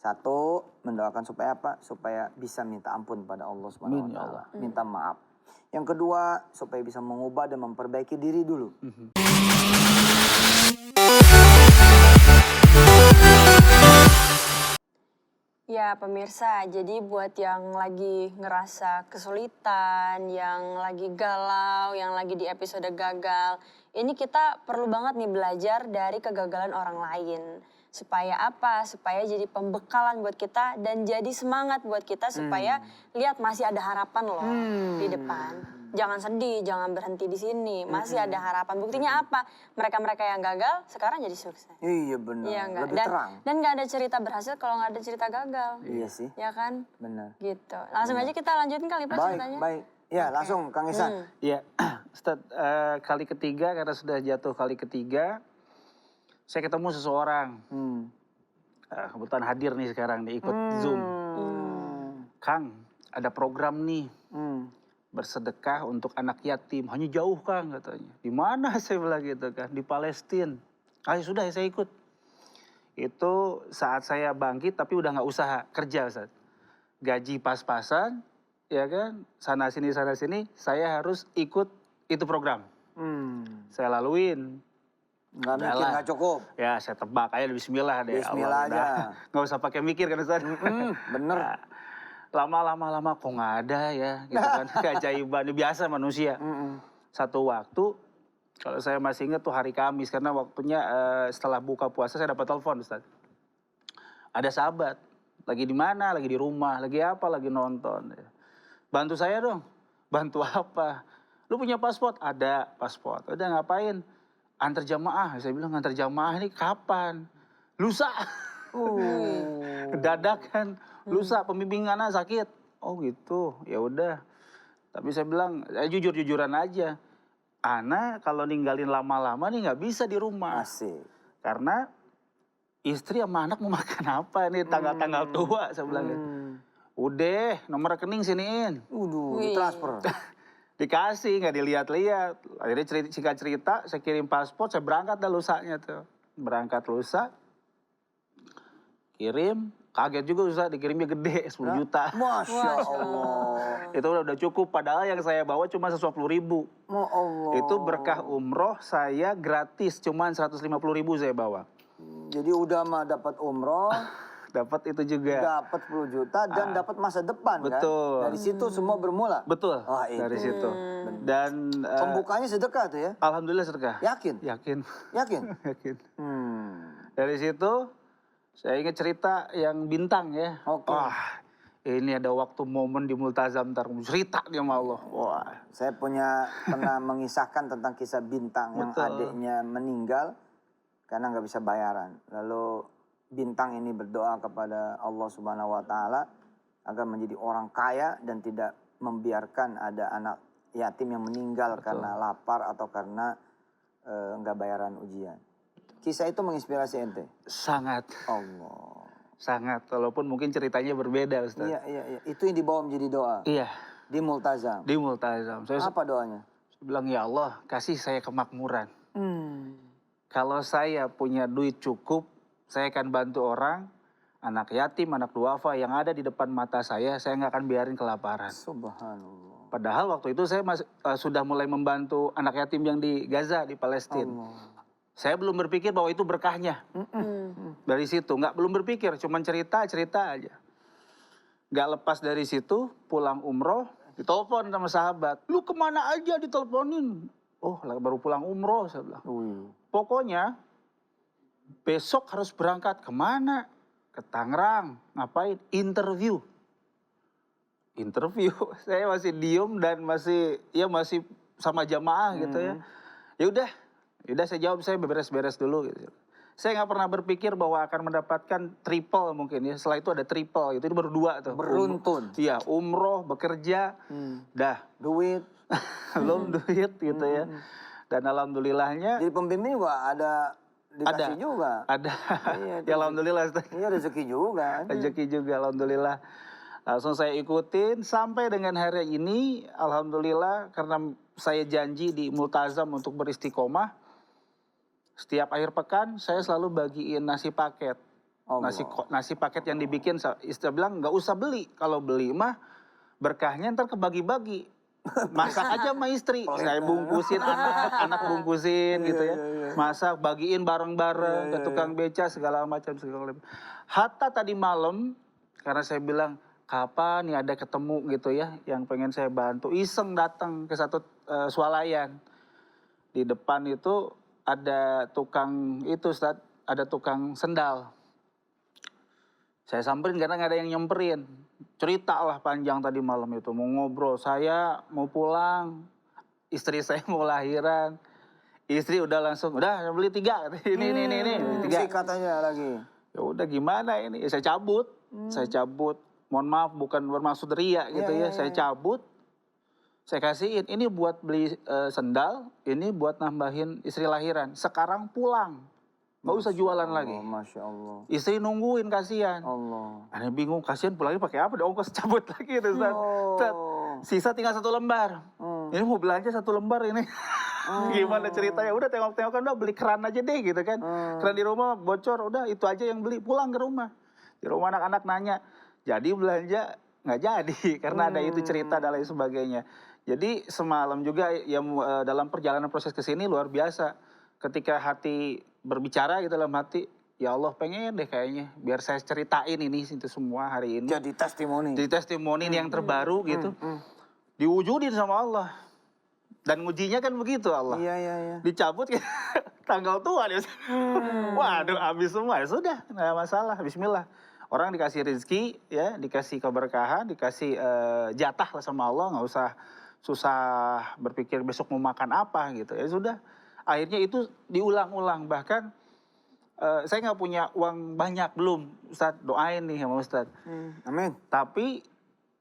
Satu, mendoakan supaya apa? Supaya bisa minta ampun pada Allah Subhanahu wa Amin, ya taala. Allah. Minta maaf. Yang kedua, supaya bisa mengubah dan memperbaiki diri dulu. Ya pemirsa, jadi buat yang lagi ngerasa kesulitan, yang lagi galau, yang lagi di episode gagal, ini kita perlu banget nih belajar dari kegagalan orang lain. Supaya apa? Supaya jadi pembekalan buat kita dan jadi semangat buat kita supaya lihat masih ada harapan loh di depan. Jangan sedih, jangan berhenti di sini, masih ada harapan. Buktinya apa? Mereka-mereka yang gagal sekarang jadi sukses. Iya benar, Iya enggak? lebih terang. Dan nggak ada cerita berhasil kalau nggak ada cerita gagal. Iya sih, Ya kan? benar. Gitu. Langsung aja kita lanjutin kali Pak Baik, ceritanya. baik. Ya, langsung Kang Ihsan. Iya, Ustaz, kali ketiga karena sudah jatuh kali ketiga, saya ketemu seseorang. Kebetulan hadir nih sekarang nih, ikut Zoom. Kang, ada program nih, bersedekah untuk anak yatim. Hanya jauh Kang katanya. Di mana saya bilang gitu kan? Di Palestina. Sudah saya ikut. Itu saat saya bangkit tapi udah nggak usaha, kerja Ustaz. Gaji pas-pasan, ya kan? Sana sini, saya harus ikut itu program. Saya laluin. Nggak mikir, Udahlah. nggak cukup. Ya saya tebak aja bismillah deh. Bismillah Allah, udah. aja. Nggak usah pakai mikir kan Ustaz. Bener. Nah, lama kok nggak ada ya gitu kan. Keajaiban, biasa manusia. Satu waktu, kalau saya masih ingat tuh hari Kamis, karena waktunya setelah buka puasa saya dapat telepon Ustaz. Ada sahabat, lagi di mana? Lagi di rumah, lagi apa? Lagi nonton. Bantu saya dong. Bantu apa? Lu punya paspor? Ada paspor. Udah ngapain? Antar jamaah. Saya bilang antar jamaah ini kapan? Lusa. Dadakan. Lusa pembimbing anak sakit. Oh gitu. Ya udah. Tapi saya bilang, jujur-jujuran aja. Ana kalau ninggalin lama-lama nih nggak bisa di rumah. Asik. Karena istri sama anak mau makan apa nih tanggal-tanggal tua, saya bilang gitu. Udah, nomor rekening siniin. Ditransfer. Dikasih, nggak dilihat-lihat. Akhirnya singkat cerita, saya kirim paspor, saya berangkat dah lusanya tuh. Berangkat lusa, kirim, kaget juga Ustaz, dikirimnya gede, 10 juta. Masya Allah. Itu udah cukup, padahal yang saya bawa cuma 150.000. Ya Allah. Itu berkah umroh saya gratis, cuma 150.000 saya bawa. Jadi udah mah dapat umroh, Dapat itu juga. dapat 10 juta dan dapat masa depan Betul. kan. Dari situ semua bermula. Betul, Wah, itu. dari situ. Dan Pembukanya sedekah tuh ya? alhamdulillah sedekah. Yakin? Yakin. Yakin? Yakin. Hmm. Dari situ saya ingat cerita yang bintang ya. Oke. Wah, ini ada waktu momen di Multazam ntar cerita dia sama Allah. Wah, Saya pernah mengisahkan tentang kisah bintang yang Betul. adiknya meninggal karena nggak bisa bayaran. Lalu bintang ini berdoa kepada Allah Subhanahu wa taala agar menjadi orang kaya dan tidak membiarkan ada anak yatim yang meninggal karena lapar atau karena nggak bayaran ujian. Kisah itu menginspirasi ente? sangat, Allah. sangat. Walaupun mungkin ceritanya berbeda Ustaz. Iya. Itu yang dibawa menjadi doa Iya, di Multazam. di Multazam. Saya Apa doanya? bilang, ya Allah kasih saya kemakmuran. Hmm. Kalau saya punya duit cukup, saya akan bantu orang, anak yatim, anak duafa yang ada di depan mata saya nggak akan biarin kelaparan. Subhanallah. Padahal waktu itu saya sudah mulai membantu anak yatim yang di Gaza, di Palestina. Allah. Saya belum berpikir bahwa itu berkahnya. Dari situ, belum berpikir, cuman cerita aja. Nggak lepas dari situ, pulang umroh, ditelepon sama sahabat. Lu kemana aja diteleponin? Oh, baru pulang umroh, saya bilang. Pokoknya, besok harus berangkat kemana? Ke Tangerang. Ngapain? Interview. Saya masih diem dan masih sama jamaah gitu ya. Ya udah saya jawab, saya beres-beres dulu gitu. Saya nggak pernah berpikir bahwa akan mendapatkan triple mungkin ya. Setelah itu ada triple, itu baru 2 tuh. Beruntun. Iya, umroh, bekerja, dah. Duit. Belum duit gitu ya. Dan alhamdulillahnya Jadi pembimbing juga ada dikasih juga. ada. Iya, Ya alhamdulillah. Iya rezeki juga. Rezeki juga alhamdulillah. Langsung saya ikutin sampai dengan hari ini alhamdulillah, karena saya janji di Multazam untuk beristiqomah. Setiap akhir pekan saya selalu bagiin nasi paket Allah. Nasi paket yang dibikin, istri bilang nggak usah beli. Kalau beli mah berkahnya ntar kebagi-bagi. Masak aja sama istri. Saya bungkusin anak bungkusin gitu ya. Masak, bagiin bareng-bareng ke tukang beca segala macam. Hatta tadi malam, karena saya bilang, kapan nih ada ketemu gitu ya, yang pengen saya bantu. Iseng datang ke satu swalayan. Di depan itu ada tukang itu, Ustaz, ada tukang sendal. Saya samperin karena nggak ada yang nyamperin. Cerita lah panjang tadi malam itu, mau ngobrol. Saya mau pulang, istri saya mau lahiran. Istri udah langsung, udah beli 3. Ini 3. Sikat aja lagi. Ya udah gimana ini? Ya, saya cabut. Mohon maaf bukan bermaksud ria gitu ya. Saya cabut. Saya kasihin, ini buat beli sendal, ini buat nambahin istri lahiran. Sekarang pulang. Nggak usah jualan lagi. Masya Allah. Istri nungguin, kasihan. Allah. Aneh bingung, kasihan pulangnya pakai apa? Ongkos cabut lagi itu, Ustaz. Sisa tinggal 1 lembar. Ini mau belanja 1 lembar ini. Gimana ceritanya? Udah tengok-tengok kan, udah beli keran aja deh gitu kan. Keran di rumah bocor, udah itu aja yang beli. Pulang ke rumah. Di rumah anak-anak nanya, jadi belanja? Nggak jadi, karena ada itu cerita dan lain sebagainya. Jadi semalam juga yang dalam perjalanan proses ke sini luar biasa. Ketika hati berbicara gitu dalam hati, ya Allah pengen deh kayaknya biar saya ceritain ini itu semua hari ini. Jadi testimoni. Jadi testimoni yang terbaru gitu. Diwujudin sama Allah. Dan ngujinya kan begitu Allah. Iya. Dicabut tanggal tua deh. Waduh habis semua, ya sudah nggak masalah, bismillah. Orang dikasih rezeki ya, dikasih keberkahan, dikasih jatah lah sama Allah, nggak usah susah berpikir besok mau makan apa gitu. Ya sudah. Akhirnya itu diulang-ulang, bahkan saya nggak punya uang banyak belum, Ustadz, doain nih sama Ustadz. Amin. Tapi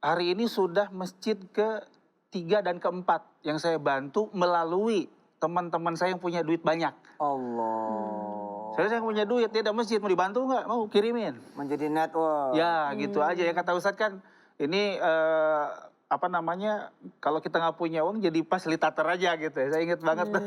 hari ini sudah masjid ke-3 dan ke-4 yang saya bantu melalui teman-teman saya yang punya duit banyak. Allah. Saya punya duit, dia ada masjid, mau dibantu nggak? Mau kirimin. Menjadi network. Ya gitu aja ya, kata Ustadz kan ini apa namanya, kalau kita nggak punya uang jadi fasilitator aja gitu ya. Saya ingat banget tuh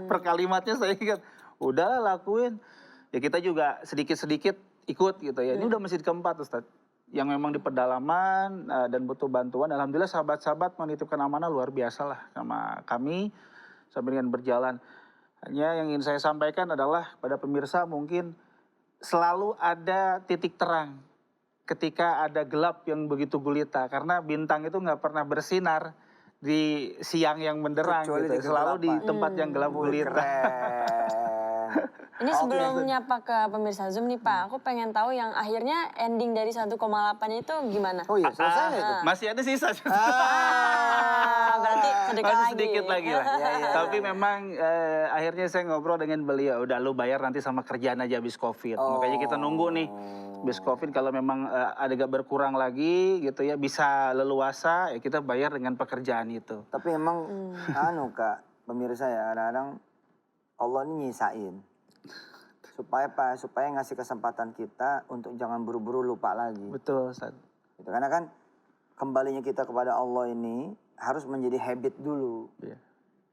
per kalimatnya, saya ingat. Udah lakuin. Ya kita juga sedikit-sedikit ikut gitu ya. Ini udah masjid ke-4 Ustadz. Yang memang di pedalaman dan butuh bantuan. Alhamdulillah sahabat-sahabat menitipkan amanah luar biasa lah sama kami. Sambil dengan berjalan. Hanya yang ingin saya sampaikan adalah pada pemirsa mungkin selalu ada titik terang ketika ada gelap yang begitu gulita, karena bintang itu nggak pernah bersinar di siang yang menderang gitu, selalu di tempat yang gelap gulita. Ini sebelum nyapa ke pemirsa Zoom nih Pak, aku pengen tahu yang akhirnya ending dari 1,8 itu gimana? Oh iya, selesai itu. Masih ada sisa. Berarti sedikit masih lagi. sedikit lagi lah. Tapi memang akhirnya saya ngobrol dengan beliau, udah lu bayar nanti sama kerjaan aja habis COVID. Makanya kita nunggu nih. Habis COVID kalau memang ada gak berkurang lagi gitu ya, bisa leluasa, ya kita bayar dengan pekerjaan itu. Tapi emang Kak, pemirsa ya, kadang-kadang Allah ini nyisain. Supaya apa? Supaya ngasih kesempatan kita untuk jangan buru-buru lupa lagi. Betul, Ustaz. Gitu. Karena kan kembalinya kita kepada Allah ini harus menjadi habit dulu. Iya.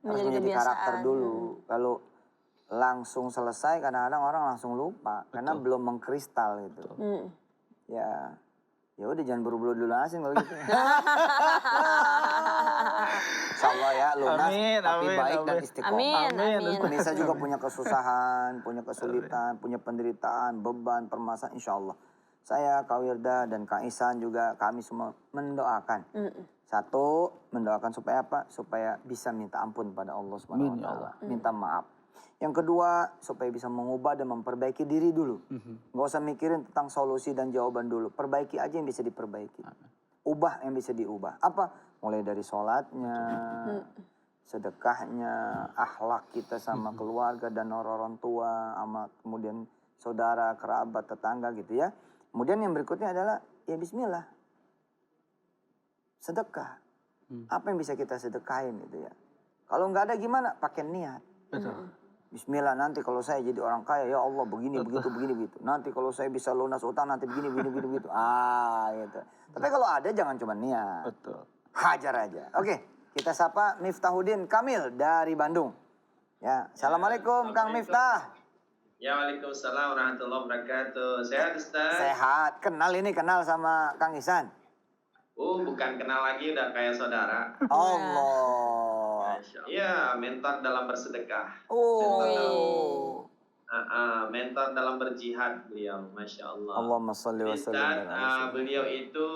Harus menjadi karakter dulu. Kalau langsung selesai kadang-kadang orang langsung lupa. Betul. Karena belum mengkristal gitu. Ya udah jangan buru-buru dulu asin kalau gitu. Insyaallah ya lunas, tapi baik dan istiqomah. Amin. Pemirsa juga punya kesusahan, punya kesulitan, punya penderitaan, beban, permasalahan. Insyaallah. Saya, Kak Wirda dan Kak Ihsan juga kami semua mendoakan. Satu, mendoakan supaya apa? Supaya bisa minta ampun pada Allah Subhanahu wa taala. Minta maaf. Yang kedua, supaya bisa mengubah dan memperbaiki diri dulu. Nggak usah mikirin tentang solusi dan jawaban dulu. Perbaiki aja yang bisa diperbaiki. Ubah yang bisa diubah. Apa? Mulai dari sholatnya, sedekahnya, akhlak kita sama keluarga dan orang tua, sama kemudian saudara, kerabat, tetangga gitu ya. Kemudian yang berikutnya adalah, ya bismillah. Sedekah. Apa yang bisa kita sedekahin gitu ya. Kalau nggak ada gimana? Pakai niat. Betul. Bismillah, nanti kalau saya jadi orang kaya, ya Allah begini, begitu, begini, begitu. Nanti kalau saya bisa lunas utang, nanti begini, begitu. Gitu. Tapi kalau ada jangan cuma niat. Betul. Hajar aja. Oke, kita sapa Miftahuddin Kamil dari Bandung. Ya, Assalamualaikum Kang Miftah. Ya, Waalaikumsalam warahmatullahi wabarakatuh. Sehat, Ustaz? Sehat. Kenal sama Kang Ihsan? Bukan kenal lagi, udah kayak saudara. Allah. Iya, mentor dalam bersedekah. Oh. Mentor dalam berjihad beliau, Masya Allah. Allahumma sholli wa sallim. Ustaz, beliau itu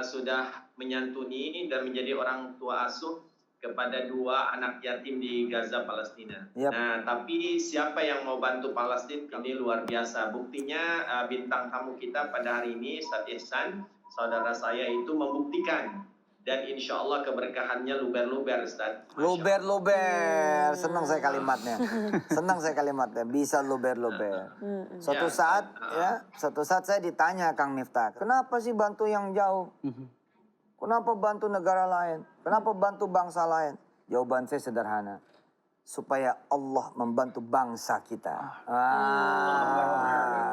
sudah menyantuni dan menjadi orang tua asuh kepada 2 anak yatim di Gaza, Palestina. Yap. Nah, tapi siapa yang mau bantu Palestina ini luar biasa. Buktinya bintang tamu kita pada hari ini, Ustaz Ihsan, saudara saya itu membuktikan. Dan insya Allah keberkahannya luber-luber, Ustaz. Luber-luber. Senang saya kalimatnya. Bisa luber-luber. Suatu saat saya ditanya Kang Miftah, kenapa sih bantu yang jauh? Kenapa bantu negara lain? Kenapa bantu bangsa lain? Jawaban saya sederhana. Supaya Allah membantu bangsa kita.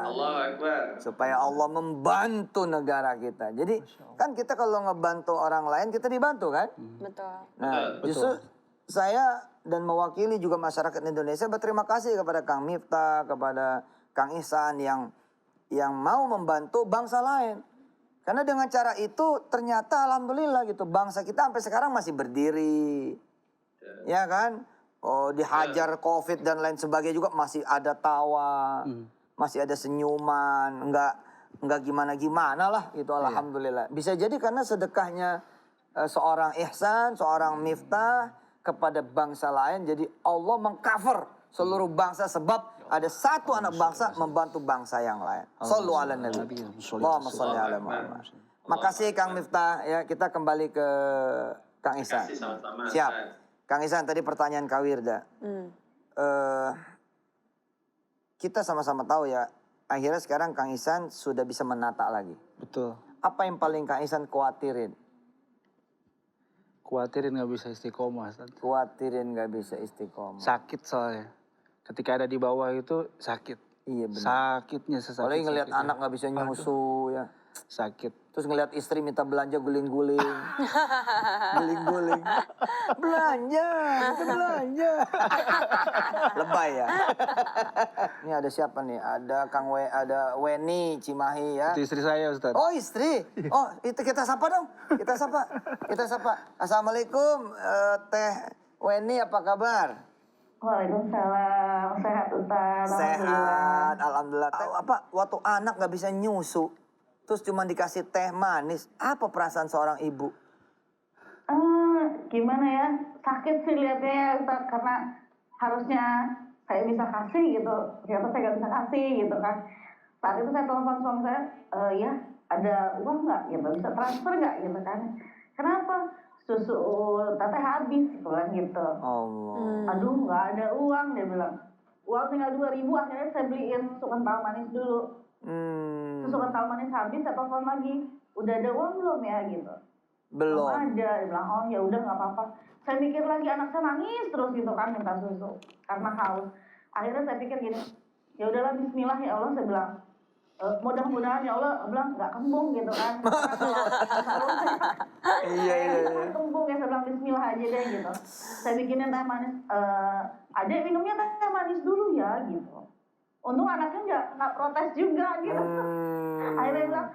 Allahu Akbar. Supaya Allah membantu negara kita. Jadi kan kita kalau ngebantu orang lain kita dibantu kan? Betul. Nah, justru saya dan mewakili juga masyarakat Indonesia berterima kasih kepada Kang Miftah, kepada Kang Ihsan yang mau membantu bangsa lain. Karena dengan cara itu ternyata alhamdulillah gitu bangsa kita sampai sekarang masih berdiri. Ya kan? Oh, dihajar Covid dan lain sebagainya juga masih ada tawa. Masih ada senyuman, enggak gimana-gimana lah gitu alhamdulillah. Bisa jadi karena sedekahnya seorang Ihsan, seorang Miftah kepada bangsa lain, jadi Allah mengcover seluruh bangsa sebab ada satu anak bangsa membantu bangsa yang lain. Shallu ala nabi. Allahumma shalli ala Muhammad. Makasih Kang Miftah ya, kita kembali ke Kang Ihsan. Siap. Kang Ihsan tadi pertanyaan Kak Wirda. Kita sama-sama tahu ya, akhirnya sekarang Kang Ihsan sudah bisa menata lagi. Betul. Apa yang paling Kang Ihsan khawatirin? Khawatirin nggak bisa istiqomah, Ustaz. Khawatirin nggak bisa istiqomah. Sakit soalnya. Ketika ada di bawah itu sakit. Iya benar. Sakitnya sesakit. Apalagi ngelihat anak nggak bisa nyusu ya. Sakit. Terus ngelihat istri minta belanja guling-guling. Guling-guling. Belanja, minta belanja. Lebay ya. Ini ada siapa nih? Ada ada Weni Cimahi ya. Itu istri saya, Ustaz. Oh istri. Oh itu kita sapa dong. Kita sapa. Assalamualaikum Teh Weni, apa kabar? Waalaikumsalam, sehat Ustaz. Sehat, alhamdulillah. Tahu apa? Waktu anak nggak bisa nyusu, terus cuma dikasih teh manis, apa perasaan seorang ibu? Gimana ya? Sakit sih lihatnya ya Ustaz, karena harusnya saya bisa kasih gitu, ternyata saya nggak bisa kasih gitu kan. Saat itu saya telepon suami saya, ya ada uang nggak? Ya bisa transfer nggak gitu kan? Kenapa? Susu teteh habis, bilang gitu. Allah. Aduh nggak ada uang, dia bilang. Uang tinggal 2.000, akhirnya saya beliin susu kental manis dulu. Susu kental manis habis, saya telepon lagi. Udah ada uang belum ya gitu? Belum. Ada, dia bilang oh ya udah nggak apa-apa. Saya mikir lagi anak saya nangis terus gitu kan minta susu karena haus. Akhirnya saya pikir gini, ya udahlah Bismillah ya Allah, saya bilang. Mudah-mudahan ya Allah bilang nggak kembung gitu kan. Iya. Kembung ya, saya bilang Bismillah aja deh gitu. Saya bikinin teh manis. Adek minumnya teh manis dulu ya gitu. Untung anaknya nggak protes juga gitu. Akhirnya bilang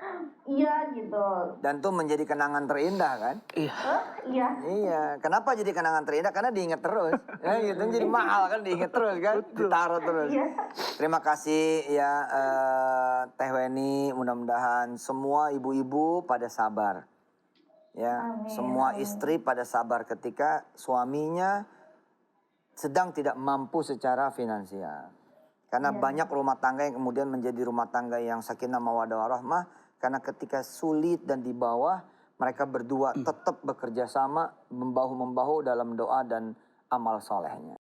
iya gitu. Dan tuh menjadi kenangan terindah kan? Iya. Iya. Kenapa jadi kenangan terindah? Karena diingat terus. Ya gitu. Jadi mahal kan, diingat terus kan? Ditaruh terus. Iya. Terima kasih ya Teh Weni. Mudah-mudahan semua ibu-ibu pada sabar. Ya, Amin. semua istri pada sabar ketika suaminya sedang tidak mampu secara finansial. Karena banyak rumah tangga yang kemudian menjadi rumah tangga yang sakinah mawaddah warahmah. Karena ketika sulit dan di bawah, mereka berdua tetap bekerja sama, membahu-membahu dalam doa dan amal solehnya.